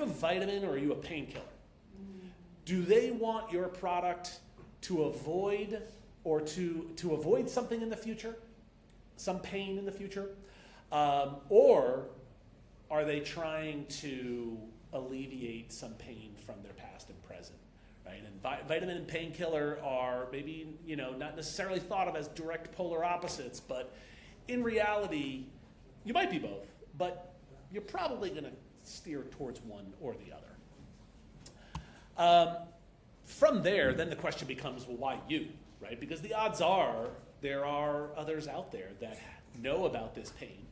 you a vitamin or are you a painkiller? Do they want your product to avoid or to avoid something in the future, some pain in the future? Or are they trying to alleviate some pain from their past and present? Right? And vitamin and painkiller are maybe, not necessarily thought of as direct polar opposites, but in reality, you might be both, but you're probably going to steer towards one or the other. From there, then the question becomes, well, why you, right? Because the odds are there are others out there that know about this pain,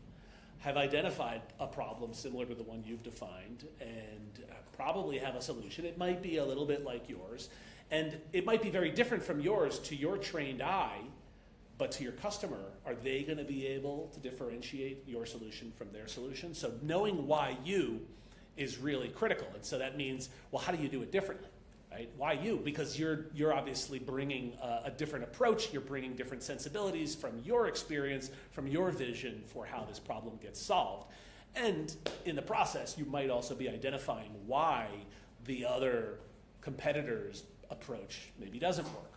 have identified a problem similar to the one you've defined, and probably have a solution. It might be a little bit like yours, and it might be very different from yours to your trained eye, but to your customer, are they going to be able to differentiate your solution from their solution? So knowing why you is really critical. And so that means, well, how do you do it differently? Right? Why you? Because you're obviously bringing a different approach. You're bringing different sensibilities from your experience, from your vision for how this problem gets solved. And in the process, you might also be identifying why the other competitor's approach maybe doesn't work.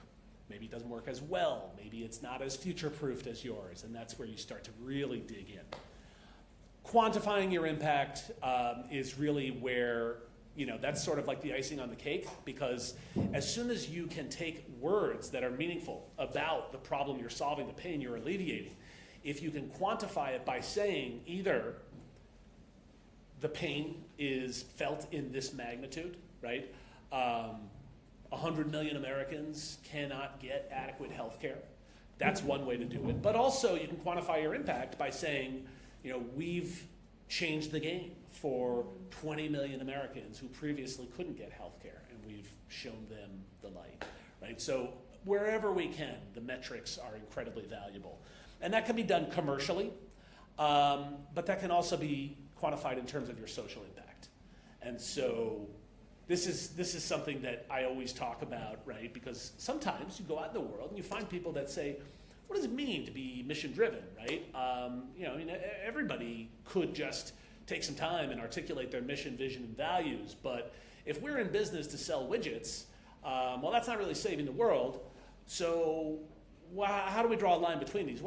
Maybe it doesn't work as well. Maybe it's not as future-proofed as yours. And that's where you start to really dig in. Quantifying your impact is really where that's sort of like the icing on the cake, because as soon as you can take words that are meaningful about the problem you're solving, the pain you're alleviating, if you can quantify it by saying either the pain is felt in this magnitude, right? 100 million Americans cannot get adequate health care. That's one way to do it. But also you can quantify your impact by saying, we've changed the game for 20 million Americans who previously couldn't get health care, and we've shown them the light, right? So wherever we can, the metrics are incredibly valuable. And that can be done commercially, but that can also be quantified in terms of your social impact. And so this is something that I always talk about, right? Because sometimes you go out in the world and you find people that say, what does it mean to be mission driven, right? Everybody could just take some time and articulate their mission, vision, and values. But if we're in business to sell widgets, well, that's not really saving the world. So how do we draw a line between these?